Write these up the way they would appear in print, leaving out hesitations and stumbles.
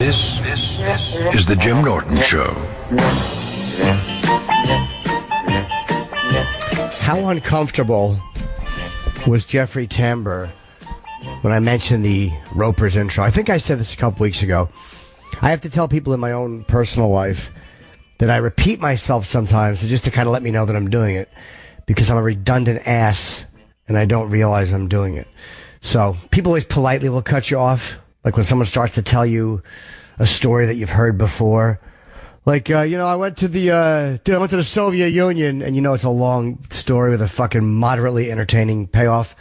This is the Jim Norton Show. How uncomfortable was Jeffrey Tambor when I mentioned the Ropers intro? I think I said this a couple weeks ago. I have to tell people in my own personal life that I repeat myself sometimes just to kind of let me know that I'm doing it, because I'm a redundant ass and I don't realize I'm doing it. So people always politely will cut you off, like when someone starts to tell you a story that you've heard before. Like, I went to the Soviet Union, and it's a long story with a fucking moderately entertaining payoff.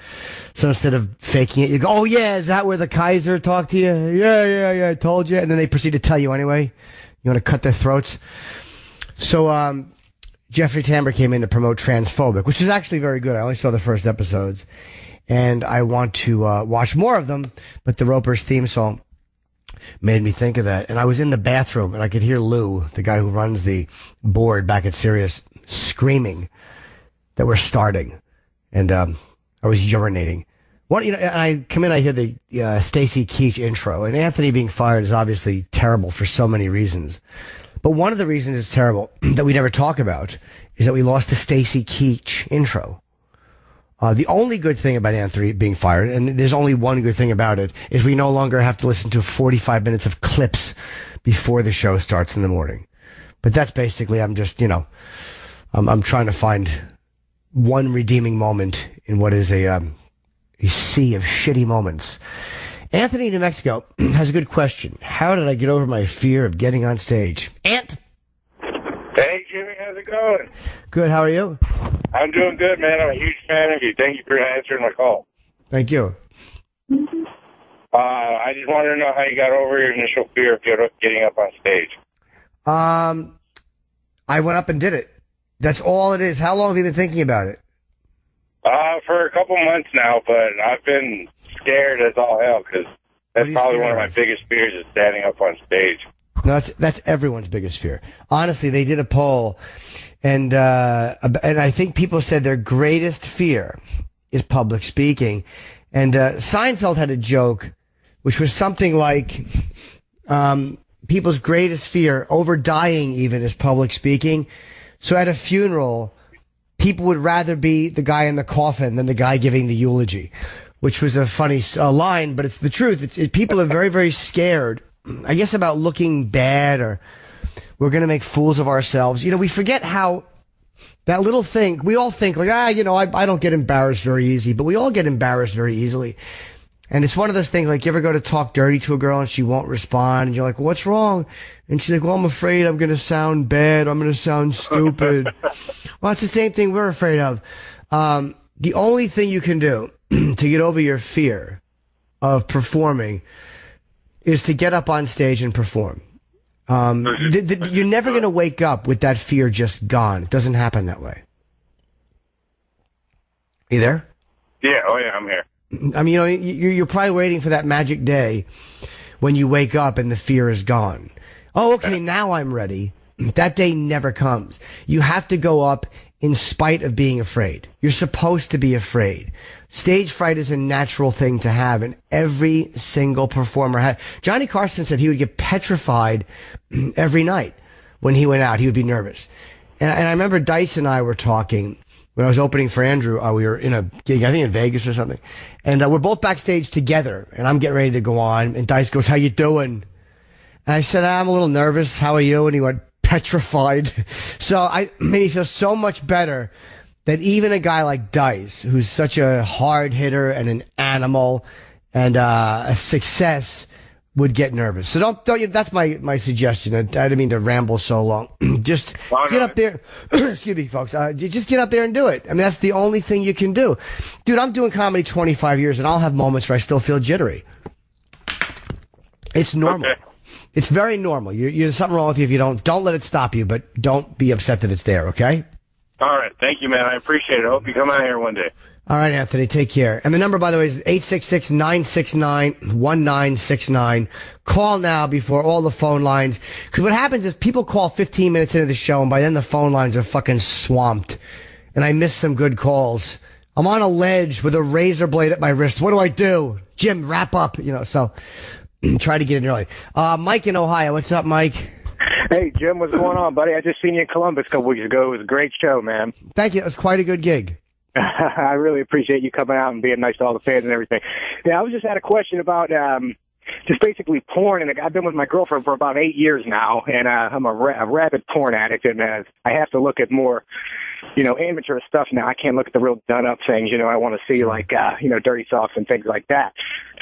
So instead of faking it, you go, oh yeah, is that where the Kaiser talked to you? Yeah, I told you. And then they proceed to tell you anyway. You want to cut their throats? So, Jeffrey Tambor came in to promote Transphobic, which is actually very good. I only saw the first episodes, and I want to watch more of them, but the Ropers theme song made me think of that. And I was in the bathroom, and I could hear Lou, the guy who runs the board back at Sirius, screaming that we're starting. And I was urinating. I come in, I hear the Stacy Keach intro, and Anthony being fired is obviously terrible for so many reasons. But one of the reasons it's terrible that we never talk about is that we lost the Stacy Keach intro. The only good thing about Anthony being fired, and there's only one good thing about it, is we no longer have to listen to 45 minutes of clips before the show starts in the morning. But that's basically, I'm just, I'm trying to find one redeeming moment in what is a sea of shitty moments. Anthony, New Mexico, has a good question. How did I get over my fear of getting on stage? Ant? Hey, Jimmy, how's it going? Good, how are you? I'm doing good, man. I'm a huge fan of you. Thank you for answering my call. Thank you. I just wanted to know how you got over your initial fear of getting up on stage. I went up and did it. That's all it is. How long have you been thinking about it? For a couple months now, but I've been scared as all hell, because that's probably one of my biggest fears, is standing up on stage. No, that's everyone's biggest fear. Honestly, they did a poll, and I think people said their greatest fear is public speaking. And Seinfeld had a joke, which was something like, people's greatest fear, over dying even, is public speaking. So at a funeral, people would rather be the guy in the coffin than the guy giving the eulogy, which was a funny line, but it's the truth. People are very, very scared, I guess, about looking bad, or we're going to make fools of ourselves. We forget how that little thing, we all think like, I don't get embarrassed very easy, but we all get embarrassed very easily. And it's one of those things, like, you ever go to talk dirty to a girl and she won't respond, and you're like, well, what's wrong? And she's like, well, I'm afraid I'm going to sound bad. I'm going to sound stupid. Well, it's the same thing we're afraid of. The only thing you can do to get over your fear of performing is to get up on stage and perform. You're never going to wake up with that fear just gone. It doesn't happen that way. Are you there? Yeah, oh yeah, I'm here. I mean, you're probably waiting for that magic day when you wake up and the fear is gone. Oh, okay, now I'm ready. That day never comes. You have to go up in spite of being afraid. You're supposed to be afraid. Stage fright is a natural thing to have, and every single performer had. Johnny Carson said he would get petrified every night when he went out. He would be nervous. And I remember Dice and I were talking when I was opening for Andrew. We were in a gig, I think in Vegas or something. And we're both backstage together, and I'm getting ready to go on. And Dice goes, how you doing? And I said, I'm a little nervous. How are you? And he went, petrified. So I made me feel so much better that even a guy like Dice, who's such a hard hitter and an animal and a success, would get nervous. So don't that's my suggestion. I didn't mean to ramble so long. Just get up there. Excuse me, folks. Just get up there and do it. I mean, that's the only thing you can do. Dude, I'm doing comedy 25 years, and I'll have moments where I still feel jittery. It's normal. Okay. It's very normal. There's something wrong with you if you don't let it stop you, but don't be upset that it's there, okay? All right. Thank you, man. I appreciate it. I hope you come out here one day. All right, Anthony, take care. And the number, by the way, is 866-969-1969. Call now before all the phone lines. Because what happens is people call 15 minutes into the show, and by then the phone lines are fucking swamped. And I miss some good calls. I'm on a ledge with a razor blade at my wrist. What do I do? Jim, wrap up. So try to get in early. Mike in Ohio. What's up, Mike? Hey, Jim, what's going on, buddy? I just seen you in Columbus a couple weeks ago. It was a great show, man. Thank you. It was quite a good gig. I really appreciate you coming out and being nice to all the fans and everything. Yeah, I was just had a question about just basically porn, and I've been with my girlfriend for about 8 years now, and I'm a rabid porn addict, and I have to look at more, amateur stuff now. I can't look at the real done-up things, I want to see, like, dirty socks and things like that.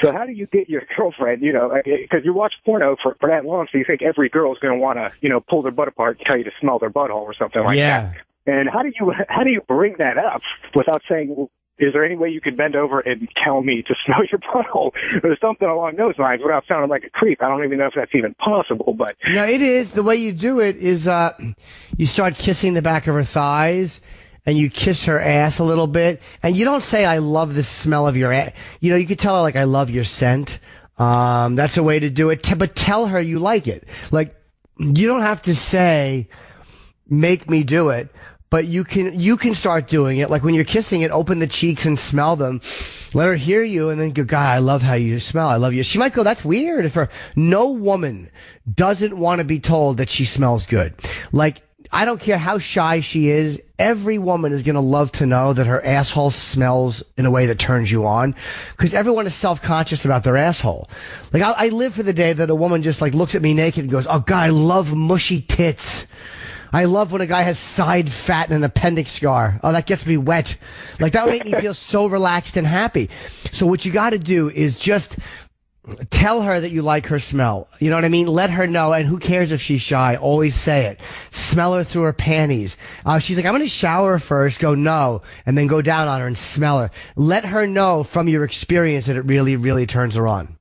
So how do you get your girlfriend, because you watch porno for that long, so you think every girl's going to want to, pull their butt apart and tell you to smell their butthole or something like that. And how do you bring that up without saying, well, is there any way you could bend over and tell me to smell your butthole or something along those lines without sounding like a creep? I don't even know if that's even possible, but... No, it is. The way you do it is you start kissing the back of her thighs and you kiss her ass a little bit. And you don't say, I love the smell of your ass. You could tell her, like, I love your scent. That's a way to do it. But tell her you like it. Like, you don't have to say, make me do it. But you can start doing it. Like when you're kissing it, open the cheeks and smell them. Let her hear you and then go, God, I love how you smell. I love you. She might go, that's weird. No woman doesn't want to be told that she smells good. Like, I don't care how shy she is. Every woman is going to love to know that her asshole smells in a way that turns you on. Because everyone is self-conscious about their asshole. Like, I live for the day that a woman just like looks at me naked and goes, oh God, I love mushy tits. I love when a guy has side fat and an appendix scar. Oh, that gets me wet. Like, that would make me feel so relaxed and happy. So what you got to do is just tell her that you like her smell. You know what I mean? Let her know. And who cares if she's shy? Always say it. Smell her through her panties. She's like, I'm going to shower first. Go, no. And then go down on her and smell her. Let her know from your experience that it really, really turns her on.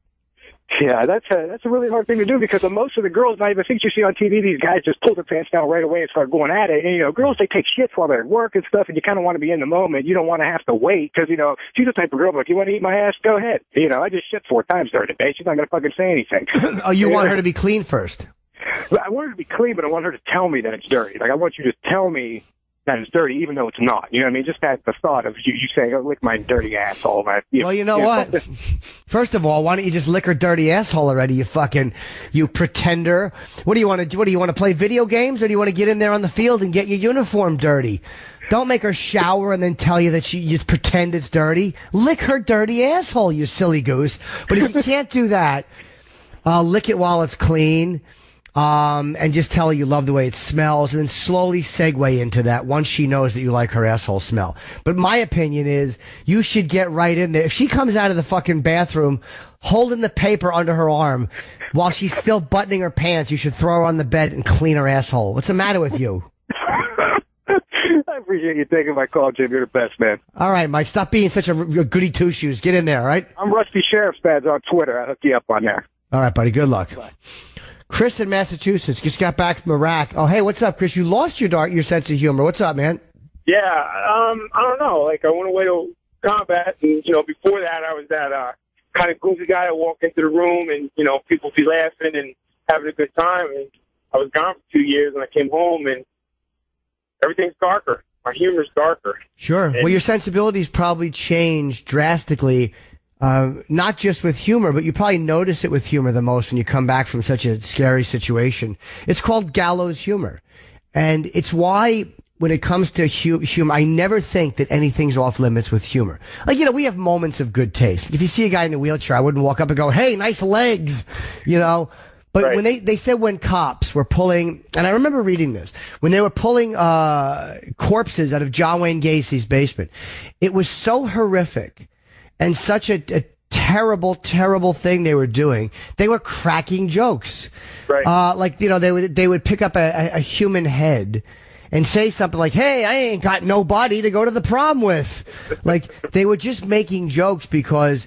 Yeah, that's a really hard thing to do because most of the girls, I even think you see on TV, these guys just pull their pants down right away and start going at it. And, girls, they take shits while they're at work and stuff, and you kind of want to be in the moment. You don't want to have to wait because, she's the type of girl, like, you want to eat my ass? Go ahead. I just shit 4 times during the day. She's not going to fucking say anything. Oh, you want her to be clean first? I want her to be clean, but I want her to tell me that it's dirty. Like, I want you to tell me that it's dirty, even though it's not. You know what I mean? Just that the thought of you saying, oh, lick my dirty asshole. Well, you know what? First of all, why don't you just lick her dirty asshole already, you pretender? What do you want to do? What do you want to play video games, or do you want to get in there on the field and get your uniform dirty? Don't make her shower and then tell you that you pretend it's dirty. Lick her dirty asshole, you silly goose. But if you can't do that, lick it while it's clean. And just tell her you love the way it smells, and then slowly segue into that once she knows that you like her asshole smell. But my opinion is you should get right in there. If she comes out of the fucking bathroom holding the paper under her arm while she's still buttoning her pants, you should throw her on the bed and clean her asshole. What's the matter with you? I appreciate you taking my call, Jim. You're the best, man. All right, Mike, stop being such a goody two-shoes. Get in there, all right? I'm Rusty Sheriff's Badge on Twitter. I'll hook you up on there. All right, buddy. Good luck. Bye. Chris in Massachusetts just got back from Iraq. Oh, hey, what's up, Chris? You lost your sense of humor. What's up, man? Yeah, I don't know. Like, I went away to combat, and, before that, I was that kind of goofy guy that walked into the room, and, people be laughing and having a good time. And I was gone for 2 years, and I came home, and everything's darker. My humor's darker. Sure. Well, your sensibilities probably changed drastically. Not just with humor, but you probably notice it with humor the most when you come back from such a scary situation. It's called gallows humor. And it's why when it comes to humor, I never think that anything's off limits with humor. Like, we have moments of good taste. If you see a guy in a wheelchair, I wouldn't walk up and go, hey, nice legs, But right. When they said when cops were pulling, and I remember reading this, when they were pulling corpses out of John Wayne Gacy's basement, it was so horrific and such a terrible, terrible thing they were doing. They were cracking jokes. Right. They would pick up a human head and say something like, hey, I ain't got nobody to go to the prom with. Like, they were just making jokes because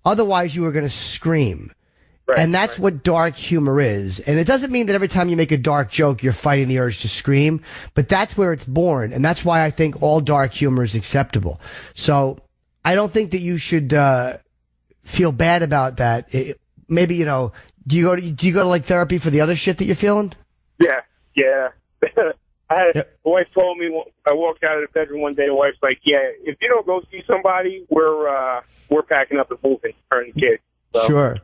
otherwise you were going to scream. Right, and that's what dark humor is. And it doesn't mean that every time you make a dark joke, you're fighting the urge to scream, but that's where it's born. And that's why I think all dark humor is acceptable. So I don't think that you should feel bad about that. Maybe, do you go to like therapy for the other shit that you're feeling? Yeah. My wife told me, I walked out of the bedroom one day, the wife's like, yeah, if you don't go see somebody, we're packing up and moving, her and the kids. So, sure.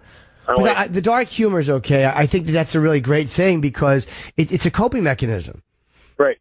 The dark humor is okay. I think that's a really great thing because it's a coping mechanism. Right.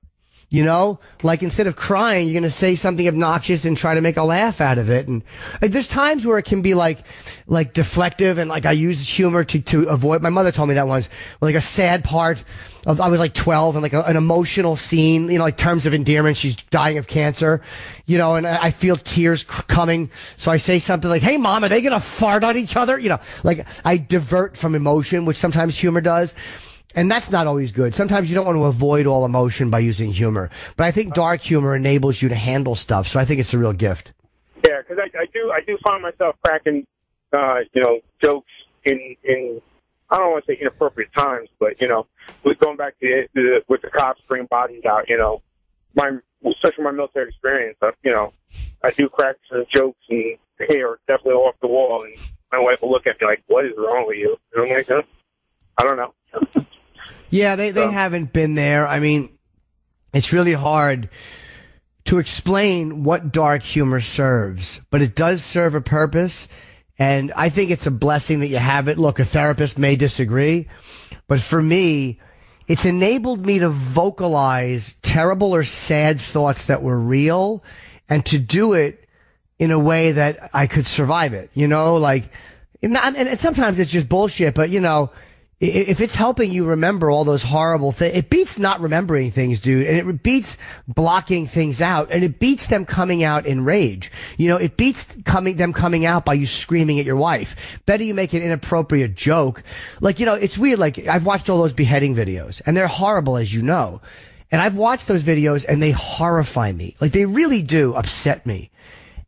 You know, like instead of crying, you're going to say something obnoxious and try to make a laugh out of it. And there's times where it can be like deflective and like I use humor to avoid. My mother told me that once, like a sad part of, I was like 12 and like an emotional scene, you know, like terms of endearment. She's dying of cancer, you know, and I feel tears coming. So I say something like, "Hey mom, are they going to fart on each other?" You know, like I divert from emotion, which sometimes humor does. And that's not always good. Sometimes you don't want to avoid all emotion by using humor. But I think dark humor enables you to handle stuff. So I think it's a real gift. Yeah, because I do find myself cracking, jokes in I don't want to say inappropriate times, but, you know, with going back to with the cops bringing bodies out, you know, especially my military experience, you know, I do crack some jokes and they are definitely off the wall. And my wife will look at me like, "What is wrong with you?" You know what I mean? I don't know. Yeah, they haven't been there. I mean, it's really hard to explain what dark humor serves, but it does serve a purpose. And I think it's a blessing that you have it. Look, a therapist may disagree, but for me, it's enabled me to vocalize terrible or sad thoughts that were real and to do it in a way that I could survive it, you know, like, and sometimes it's just bullshit, but you know, if it's helping you remember all those horrible things, it beats not remembering things, dude. And it beats blocking things out. And it beats them coming out in rage. You know, it beats them coming out by you screaming at your wife. Better you make an inappropriate joke. Like, you know, it's weird. Like, I've watched all those beheading videos and they're horrible, as you know. And I've watched those videos and they horrify me. Like, they really do upset me.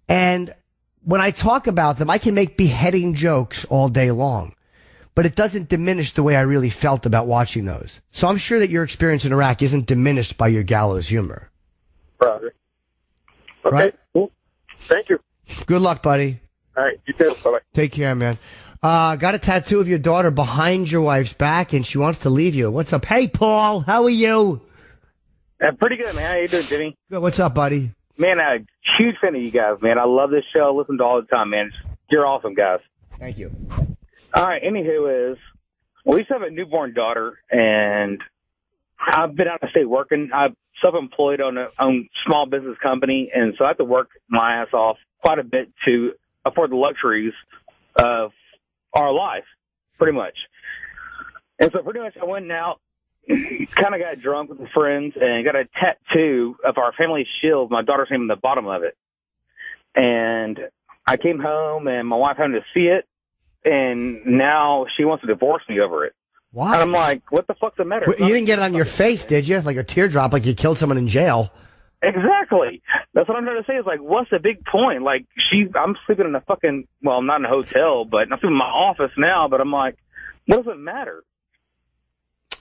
And when I talk about them, I can make beheading jokes all day long. But it doesn't diminish the way I really felt about watching those. So I'm sure that your experience in Iraq isn't diminished by your gallows humor. Brother. Okay, right? Cool. Thank you. Good luck, buddy. All right, you too. Bye-bye. Take care, man. Got a tattoo of your daughter behind your wife's back, and she wants to leave you. What's up? Hey, Paul, how are you? Pretty good, man. How you doing, Jimmy? Good. What's up, buddy? Man, I'm a huge fan of you guys, man. I love this show. I listen to all the time, man. You're awesome, guys. Thank you. All right, anywho we used to have a newborn daughter, and I've been out of state working. I'm self-employed on a small business company, and so I have to work my ass off quite a bit to afford the luxuries of our life, pretty much. And so pretty much I went out, kind of got drunk with friends, and got a tattoo of our family shield, my daughter's name on the bottom of it. And I came home, and my wife happened to see it. And now she wants to divorce me over it. Why? And I'm like, what the fuck's the matter? Well, you didn't get it on your face, did you? Like a teardrop, like you killed someone in jail. Exactly. That's what I'm trying to say. Is like, what's the big point? Like, I'm sleeping in a fucking, well, I'm not in a hotel, but I'm sleeping in my office now. But I'm like, what does it matter?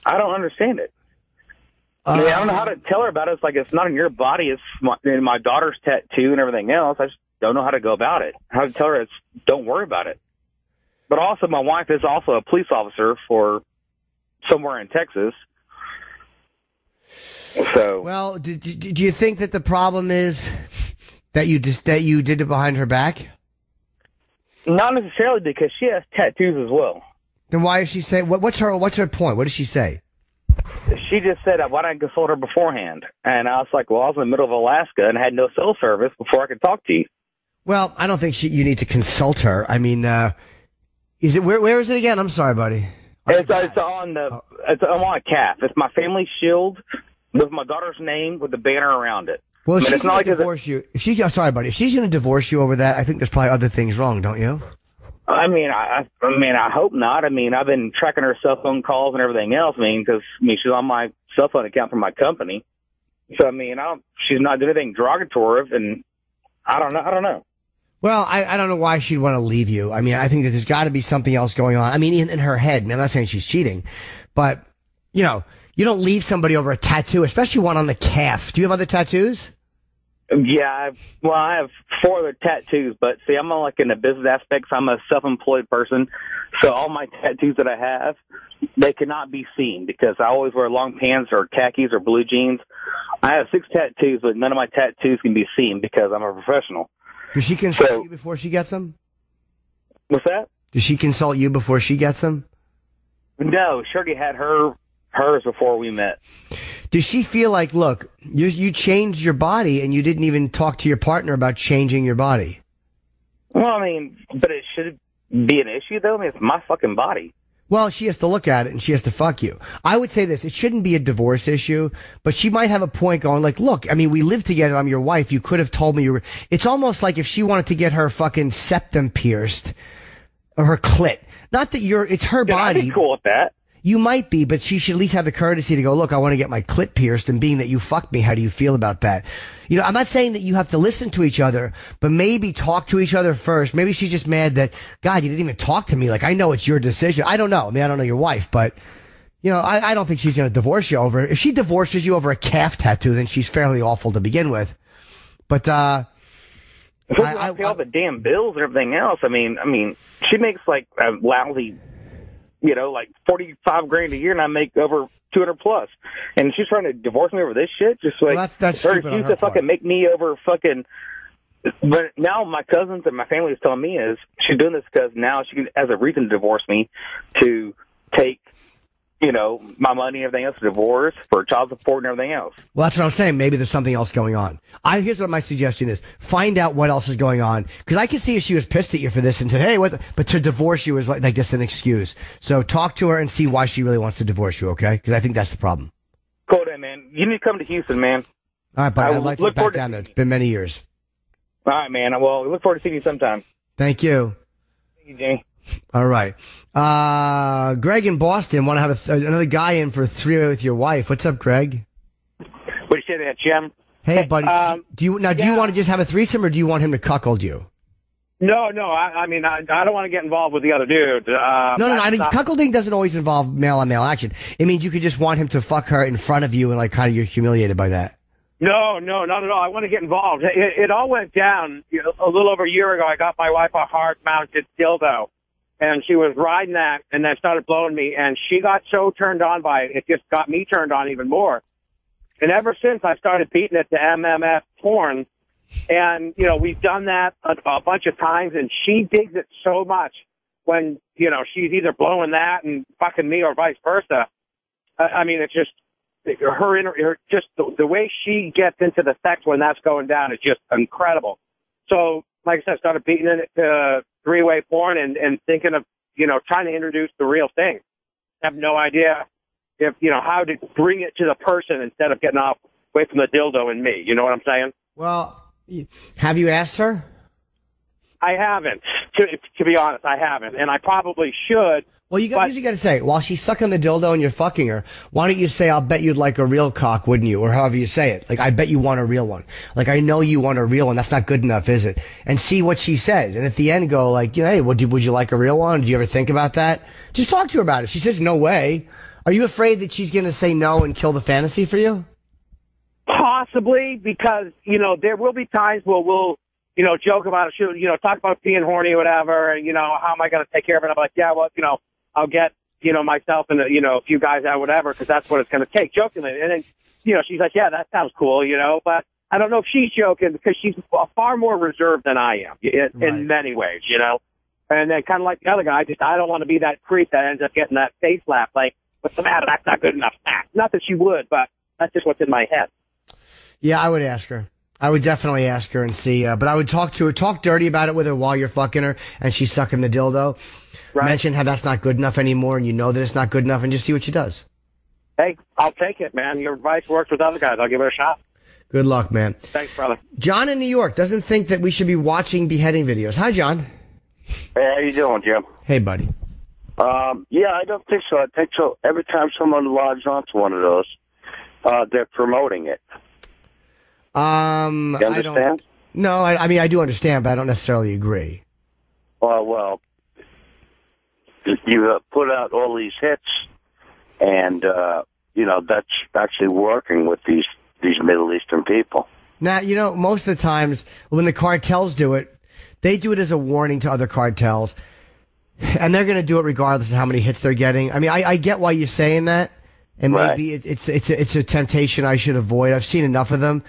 I don't understand it. I mean, I don't know how to tell her about it. It's like, it's not in your body. It's my daughter's tattoo and everything else. I just don't know how to go about it. How to tell her don't worry about it. But also, my wife is also a police officer for somewhere in Texas. So, well, do you think that the problem is that you did it behind her back? Not necessarily, because she has tattoos as well. Then why is she saying? What's her point? What does she say? She just said, "Why didn't I consult her beforehand?" And I was like, "Well, I was in the middle of Alaska and had no cell service before I could talk to you." Well, I don't think you need to consult her. I mean. Is it where is it again? I'm sorry, buddy. It's on a calf. It's my family shield with my daughter's name with the banner around it. Well, if she's going to divorce you, sorry, buddy. If she's going to divorce you over that, I think there's probably other things wrong, don't you? I mean, I hope not. I mean, I've been tracking her cell phone calls and everything else. Because she's on my cell phone account for my company. So I mean, she's not doing anything derogatory, and I don't know. Well, I don't know why she'd want to leave you. I mean, I think that there's got to be something else going on. I mean, in her head. I mean, I'm not saying she's cheating, but, you know, you don't leave somebody over a tattoo, especially one on the calf. Do you have other tattoos? Yeah, I have 4 other tattoos, but see, I'm like in the business aspects. I'm a self-employed person, so all my tattoos that I have, they cannot be seen because I always wear long pants or khakis or blue jeans. I have 6 tattoos, but none of my tattoos can be seen because I'm a professional. Does she consult you before she gets them? What's that? Does she consult you before she gets them? No, she already had hers before we met. Does she feel like, look, you changed your body and you didn't even talk to your partner about changing your body? Well, I mean, but it should be an issue, though? I mean, it's my fucking body. Well, she has to look at it and she has to fuck you. I would say this, it shouldn't be a divorce issue, but she might have a point going like, look, I mean, we live together, I'm your wife, you could have told me you were, it's almost like if she wanted to get her fucking septum pierced, or her clit. Not that it's her body. I'd be cool with that. You might be, but she should at least have the courtesy to go, look, I want to get my clit pierced, and being that you fucked me, how do you feel about that? You know, I'm not saying that you have to listen to each other, but maybe talk to each other first. Maybe she's just mad that, God, you didn't even talk to me. Like, I know it's your decision. I don't know. I mean, I don't know your wife, but, you know, I don't think she's going to divorce you over, if she divorces you over a calf tattoo, then she's fairly awful to begin with. But, I pay all the damn bills and everything else. I mean, she makes like a lousy, you know, like $45,000 a year, and I make over 200 plus. And she's trying to divorce me over this shit. Just like, well, that's her excuse to fucking make me over fucking. But now my cousins and my family is telling me is she's doing this because now she has a reason to divorce me, to take, you know, my money and everything else, to divorce for child support and everything else. Well, that's what I'm saying. Maybe there's something else going on. Here's what my suggestion is. Find out what else is going on. Because I can see if she was pissed at you for this and said, hey, what? But to divorce you is like that's an excuse. So talk to her and see why she really wants to divorce you, okay? Because I think that's the problem. Cool, then, man. You need to come to Houston, man. All right, but I'd like to get back down there. It's been many years. All right, man. Well, we look forward to seeing you sometime. Thank you. Thank you, Jimmy. All right. Greg in Boston, want to have another guy in for a three-way with your wife. What's up, Greg? What do you say there, Jim? Hey, buddy. Do you want to just have a threesome, or do you want him to cuckold you? No. I mean, I don't want to get involved with the other dude. No. I mean, cuckolding doesn't always involve male-on-male action. It means you could just want him to fuck her in front of you, and like, kind of you're humiliated by that. No, not at all. I want to get involved. It all went down a little over a year ago. I got my wife a hard-mounted dildo, and she was riding that, and then started blowing me, and she got so turned on by it, it just got me turned on even more. And ever since, I started beating it to MMF porn, and, you know, we've done that a bunch of times, and she digs it so much when, you know, she's either blowing that and fucking me or vice versa. I mean, it's just, just the way she gets into the sex when that's going down is just incredible. So, like I said, I started beating it to three-way porn and thinking of, you know, trying to introduce the real thing. I have no idea if, you know, how to bring it to the person instead of getting off away from the dildo and me. You know what I'm saying? Well, have you asked her? I haven't. To be honest, I haven't. And I probably should. Well, you usually got to say, while she's sucking the dildo and you're fucking her, why don't you say, I'll bet you'd like a real cock, wouldn't you? Or however you say it. Like, I bet you want a real one. Like, I know you want a real one. That's not good enough, is it? And see what she says. And at the end go like, you know, hey, would you like a real one? Do you ever think about that? Just talk to her about it. She says, no way. Are you afraid that she's going to say no and kill the fantasy for you? Possibly, because, you know, there will be times where we'll, you know, joke about it, you know, talk about being horny or whatever, and, you know, how am I going to take care of it? I'm like, yeah, well, you know, I'll get, you know, myself and, you know, a few guys out, whatever, because that's what it's going to take, jokingly. And then, you know, she's like, yeah, that sounds cool, you know, but I don't know if she's joking because she's far more reserved than I am in many ways, you know. And then kind of like the other guy, I don't want to be that creep that ends up getting that face slap, like, what's the matter? That's not good enough. Not that she would, but that's just what's in my head. Yeah, I would ask her. I would definitely ask her and see, but I would talk to her, talk dirty about it with her while you're fucking her and she's sucking the dildo. Right. Mention how that's not good enough anymore and you know that it's not good enough and just see what she does. Hey, I'll take it, man. Your advice works with other guys. I'll give it a shot. Good luck, man. Thanks, brother. John in New York doesn't think that we should be watching beheading videos. Hi, John. Hey, how you doing, Jim? Hey, buddy. Yeah, I don't think so. I think so. Every time someone logs onto one of those, they're promoting it. You understand? I mean, I do understand, but I don't necessarily agree. Well, you put out all these hits, and, you know, that's actually working with these Middle Eastern people. Now, you know, most of the times when the cartels do it, they do it as a warning to other cartels, and they're going to do it regardless of how many hits they're getting. I mean, I get why you're saying that, and maybe it's a temptation I should avoid. I've seen enough of them.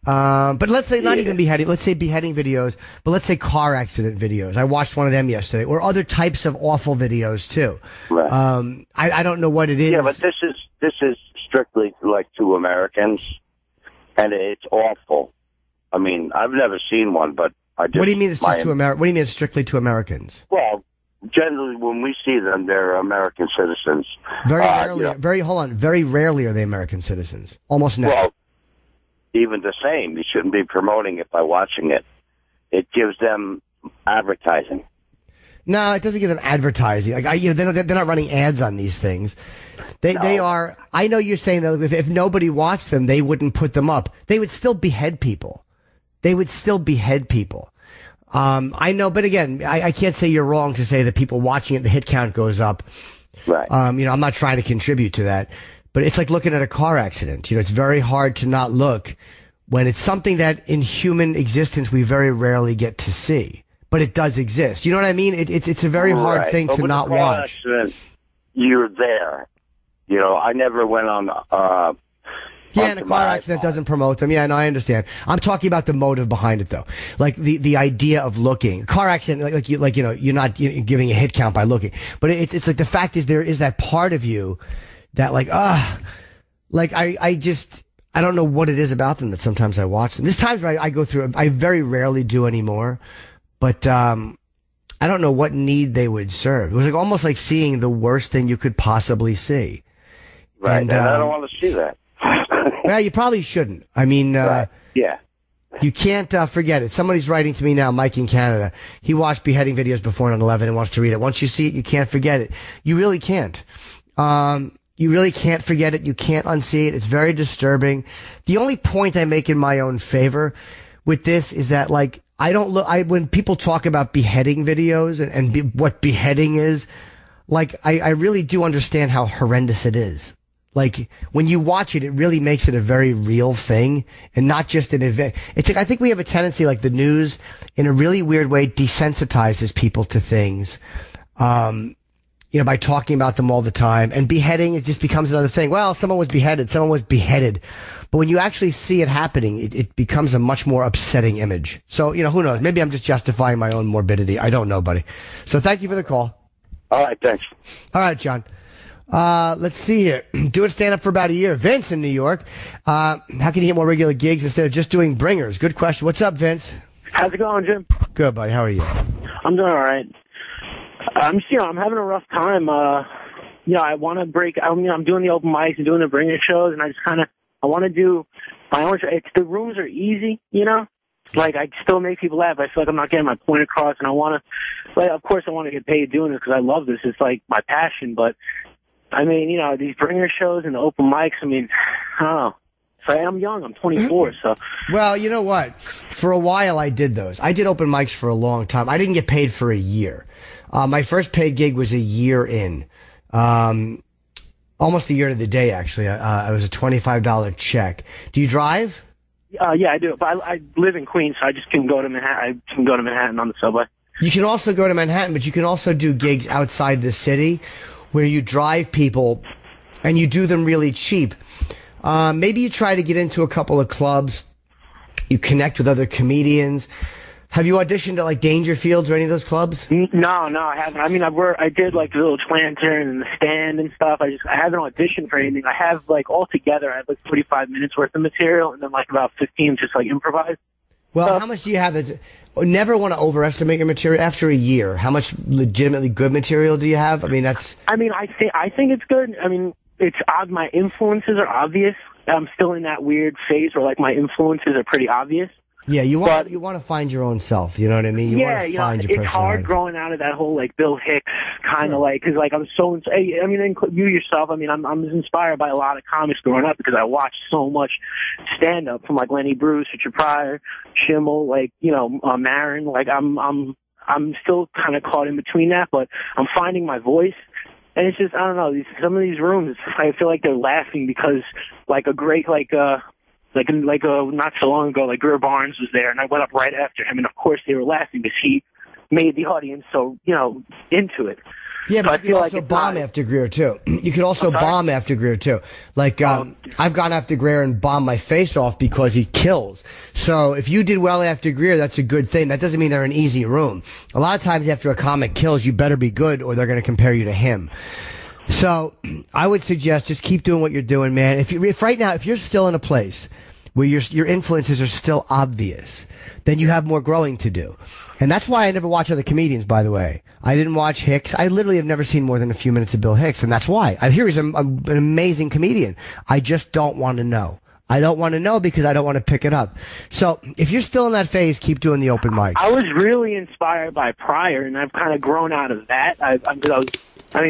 But let's say not even beheading. Let's say beheading videos, but let's say car accident videos. I watched one of them yesterday, or other types of awful videos too. Right. I don't know what it is. Yeah, but this is strictly like to Americans, and it's awful. I mean, I've never seen one, but I just. What do you mean it's just to America? What do you mean it's strictly to Americans? Well, generally when we see them, they're American citizens. Very rarely. Very rarely are they American citizens. Almost never. Well, even the same, you shouldn't be promoting it by watching it. It gives them advertising. No, it doesn't give them advertising. Like they're not running ads on these things. They are. I know you're saying that if nobody watched them, they wouldn't put them up. They would still behead people. I know, but again, I can't say you're wrong to say that people watching it, the hit count goes up. Right. I'm not trying to contribute to that. But it's like looking at a car accident. It's very hard to not look when it's something that in human existence we very rarely get to see. But it does exist. You know what I mean? It's a very hard thing to not watch. Accident, you're there. I never went on. And a car accident doesn't promote them. Yeah, no, I understand. I'm talking about the motive behind it, though. Like the idea of looking. Car accident, you're not giving a hit count by looking. But it's like the fact is there is that part of you that I don't know what it is about them that sometimes I watch them. There's times where I go through, I very rarely do anymore, but, I don't know what need they would serve. It was almost like seeing the worst thing you could possibly see. Right. And I don't want to see that. Well, you probably shouldn't. I mean, right. Yeah. You can't forget it. Somebody's writing to me now, Mike in Canada. He watched beheading videos before 9/11 and wants to read it. Once you see it, you can't forget it. You really can't. You really can't forget it. You can't unsee it. It's very disturbing. The only point I make in my own favor with this is that, when people talk about beheading videos and what beheading is, I really do understand how horrendous it is. When you watch it, it really makes it a very real thing and not just an event. I think we have a tendency, the news, in a really weird way, desensitizes people to things. By talking about them all the time. And beheading, it just becomes another thing. Well, someone was beheaded. But when you actually see it happening, it becomes a much more upsetting image. So, who knows? Maybe I'm just justifying my own morbidity. I don't know, buddy. So thank you for the call. All right, thanks. All right, John. Let's see here. Doing stand-up for about a year. Vince in New York. How can you get more regular gigs instead of just doing bringers? Good question. What's up, Vince? How's it going, Jim? Good, buddy. How are you? I'm doing all right. I'm having a rough time. I want to break. I'm doing the open mics and doing the bringer shows, and I want to do my own show. The rooms are easy, I still make people laugh. I feel like I'm not getting my point across, and I want to, of course, I want to get paid doing this because I love this. It's my passion, but these bringer shows and the open mics. I don't know. So I'm young. I'm 24. So. Well, you know what? For a while, I did those. I did open mics for a long time. I didn't get paid for a year. My first paid gig was a year in, almost a year to the day, actually. It was a $25 check. Do you drive? Yeah, I do. But I live in Queens, so I just can go to Manhattan. I can go to Manhattan on the subway. You can also go to Manhattan, but you can also do gigs outside the city where you drive people and you do them really cheap. Maybe you try to get into a couple of clubs. You connect with other comedians. Have you auditioned at Dangerfields or any of those clubs? No, I haven't. I did the little lantern and the stand and stuff. I haven't auditioned for anything. I have altogether I have 45 minutes worth of material and then about 15 just improvise. Well, how much do you have? Never want to overestimate your material. After a year, how much legitimately good material do you have? I think it's good. It's odd. My influences are obvious. I'm still in that weird phase where my influences are pretty obvious. Yeah, you want to find your own self. You know what I mean? You want to find your personality. It's hard growing out of that whole Bill Hicks kind of because I'm so. You yourself. I'm inspired by a lot of comics growing up because I watched so much stand up from Lenny Bruce, Richard Pryor, Schimmel, Maron. I'm still kind of caught in between that, but I'm finding my voice. And it's just I don't know. Some of these rooms, I feel like they're laughing because a great not so long ago, Greer Barnes was there, and I went up right after him, and of course they were laughing because he made the audience so, into it. Yeah, but so you could also bomb after Greer, too. You could also bomb after Greer, too. Like, I've gone after Greer and bombed my face off because he kills. So if you did well after Greer, that's a good thing. That doesn't mean they're an easy room. A lot of times after a comic kills, you better be good or they're going to compare you to him. So I would suggest just keep doing what you're doing, man. If right now, if you're still in a place where your influences are still obvious, then you have more growing to do. And that's why I never watch other comedians, by the way. I didn't watch Hicks. I literally have never seen more than a few minutes of Bill Hicks, and that's why. I hear he's an amazing comedian. I just don't want to know. I don't want to know because I don't want to pick it up. So if you're still in that phase, keep doing the open mics. I was really inspired by Pryor, and I've kind of grown out of that.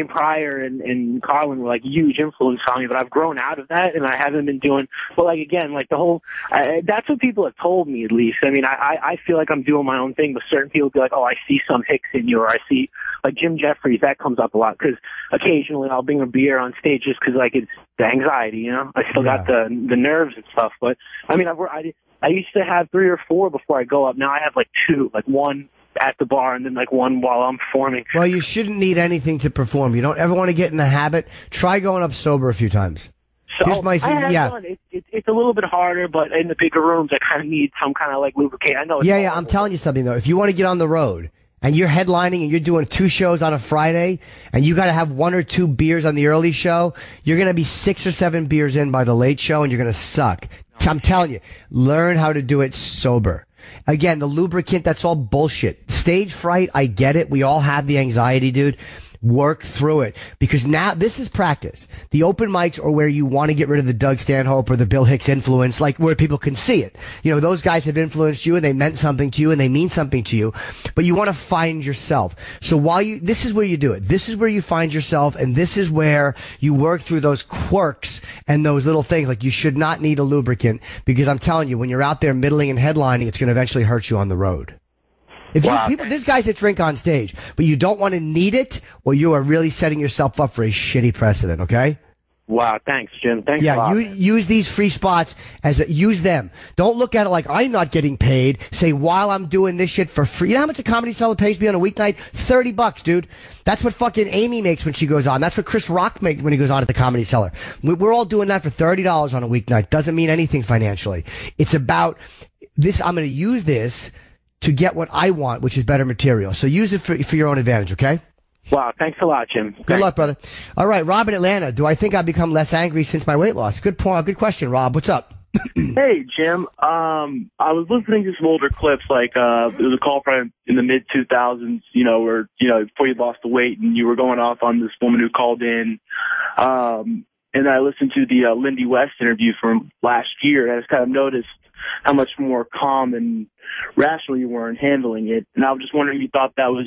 Pryor and Carlin were like huge influence on me, but I've grown out of that, and I haven't been doing. But like again, like the whole, that's what people have told me at least. I mean, I feel like I'm doing my own thing, but certain people be like, oh, I see some Hicks in you, or I see like Jim Jeffries. That comes up a lot because occasionally I'll bring a beer on stage just because like it's the anxiety, you know. I still got the nerves and stuff, but I mean, I used to have 3 or 4 before I go up. Now I have like 2, like 1 at the bar and then like 1 while I'm performing. Well, you shouldn't need anything to perform. You don't ever want to get in the habit. Try going up sober a few times. So it's a little bit harder, but in the bigger rooms, I kind of need some kind of like lubricate. I know. I'm telling you something though. If you want to get on the road and you're headlining and you're doing 2 shows on a Friday and you got to have 1 or 2 beers on the early show, you're going to be 6 or 7 beers in by the late show and you're going to suck. I'm telling you, learn how to do it sober. Again, the lubricant, that's all bullshit. Stage fright, I get it. We all have the anxiety, dude. Work through it. Because now, this is practice. The open mics are where you want to get rid of the Doug Stanhope or the Bill Hicks influence, like where people can see it. You know, those guys have influenced you and they meant something to you and they mean something to you. But you want to find yourself. So this is where you do it. This is where you find yourself, and this is where you work through those quirks and those little things. Like, you should not need a lubricant, because I'm telling you, when you're out there middling and headlining, it's going to eventually hurt you on the road. There's guys that drink on stage, but you don't want to need it, or you are really setting yourself up for a shitty precedent, okay? Wow, thanks, Jim. Thanks a lot. Use these free spots use them. Don't look at it like I'm not getting paid. Say, while I'm doing this shit for free. You know how much a Comedy Cellar pays me on a weeknight? $30, dude. That's what fucking Amy makes when she goes on. That's what Chris Rock makes when he goes on at the Comedy Cellar. We're all doing that for $30 on a weeknight. Doesn't mean anything financially. It's about this. I'm going to use this to get what I want, which is better material. So use it for your own advantage, okay? Wow, thanks a lot, Jim. Good luck, brother. All right, Rob in Atlanta. Do I think I've become less angry since my weight loss? Good point. Good question, Rob. What's up? Hey, Jim. I was listening to some older clips, like there was a call from in the mid-2000s, where, before you lost the weight and you were going off on this woman who called in. And I listened to the Lindy West interview from last year, and I just kind of noticed how much more calm and rational you were in handling it. And I was just wondering if you thought that was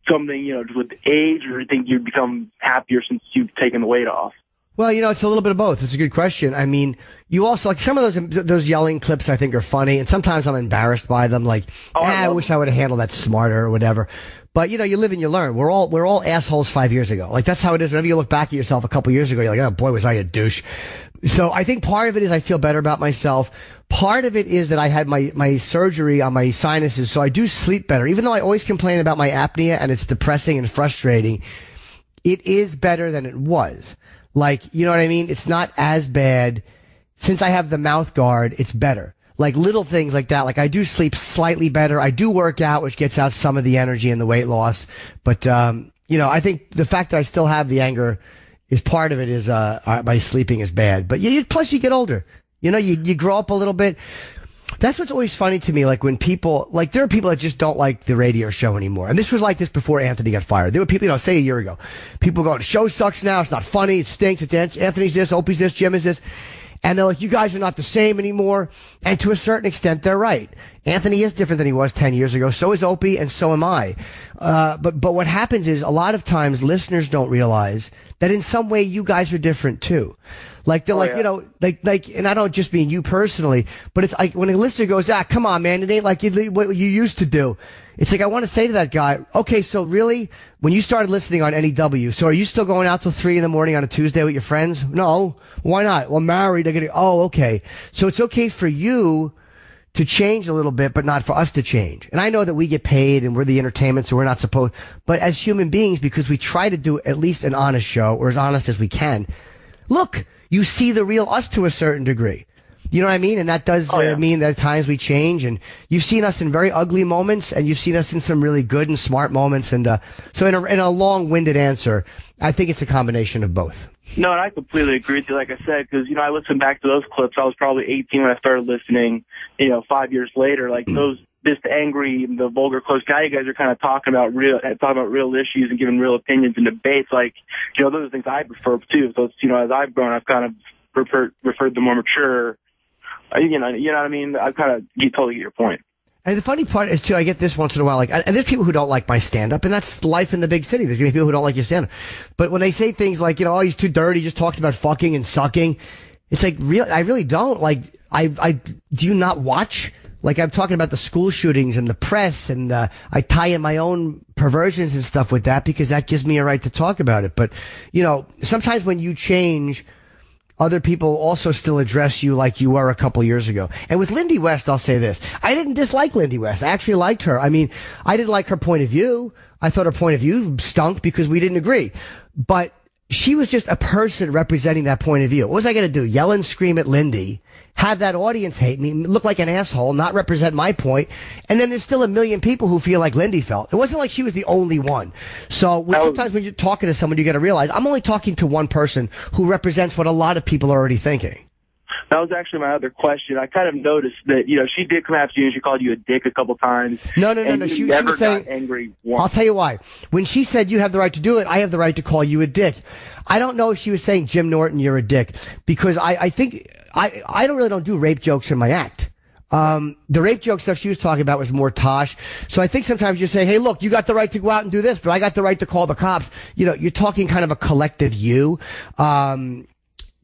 something, with age, or you think you've become happier since you've taken the weight off? Well, it's a little bit of both. It's a good question. I mean, you also, like, some of those yelling clips I think are funny, and sometimes I'm embarrassed by them. Like, I wish I would have handled that smarter or whatever. But, you live and you learn. We're all assholes 5 years ago. Like, that's how it is. Whenever you look back at yourself a couple years ago, you're like, oh boy, was I a douche. So I think part of it is I feel better about myself. Part of it is that I had my surgery on my sinuses, so I do sleep better. Even though I always complain about my apnea and it's depressing and frustrating, it is better than it was. Like, you know what I mean? It's not as bad. Since I have the mouth guard, it's better. Like, little things like that. Like, I do sleep slightly better. I do work out, which gets out some of the energy and the weight loss. But, I think the fact that I still have the anger is part of it. Is my sleeping is bad. But plus you get older. You grow up a little bit. That's what's always funny to me. Like, when people, like, there are people that just don't like the radio show anymore. And this was like this before Anthony got fired. There were people, say a year ago, people going, the show sucks now. It's not funny. It stinks. It's Anthony's this, Opie's this, Jim is this. And they're like, you guys are not the same anymore. And to a certain extent, they're right. Anthony is different than he was 10 years ago. So is Opie, and so am I. But what happens is, a lot of times listeners don't realize that in some way you guys are different too. Like, they're and I don't just mean you personally, but it's like when a listener goes, come on, man, it ain't like what you used to do. It's like, I want to say to that guy, okay, so really, when you started listening on NEW, so are you still going out till 3 a.m. on a Tuesday with your friends? No. Why not? Well, married. Okay. So it's okay for you to change a little bit, but not for us to change. And I know that we get paid and we're the entertainment, so we're not supposed, but as human beings, because we try to do at least an honest show, or as honest as we can, look, you see the real us to a certain degree. You know what I mean? And that does mean that at times we change, and you've seen us in very ugly moments, and you've seen us in some really good and smart moments. And so in a long-winded answer, I think it's a combination of both. No, and I completely agree with you, like I said, because, I listened back to those clips. I was probably 18 when I started listening, 5 years later. Like, this angry, the vulgar close guy, you guys are kind of talking about real issues and giving real opinions and debates. Like, those are things I prefer, too. So, as I've grown, I've kind of referred to more mature. You know what I mean? I totally get your point. And the funny part is, too, I get this once in a while, and there's people who don't like my stand-up, and that's life in the big city. There's going to be people who don't like your stand-up. But when they say things like, oh, he's too dirty, he just talks about fucking and sucking, it's like, I really don't. Like, do you not watch? Like, I'm talking about the school shootings and the press, and I tie in my own perversions and stuff with that because that gives me a right to talk about it. But, sometimes when you change, other people also still address you like you were a couple years ago. And with Lindy West, I'll say this. I didn't dislike Lindy West. I actually liked her. I mean, I didn't like her point of view. I thought her point of view stunk because we didn't agree. But she was just a person representing that point of view. What was I going to do? Yell and scream at Lindy, have that audience hate me, look like an asshole, not represent my point, and then there's still a million people who feel like Lindy felt. It wasn't like she was the only one. So sometimes when you're talking to someone, you got to realize I'm only talking to one person who represents what a lot of people are already thinking. That was actually my other question. I kind of noticed that, she did come after you and she called you a dick a couple times. No. She was saying, angry once. I'll tell you why. When she said you have the right to do it, I have the right to call you a dick. I don't know if she was saying, Jim Norton, you're a dick, because I think I don't do rape jokes in my act. The rape joke stuff she was talking about was more tosh. So I think sometimes you say, hey, look, you got the right to go out and do this, but I got the right to call the cops. You're talking kind of a collective you.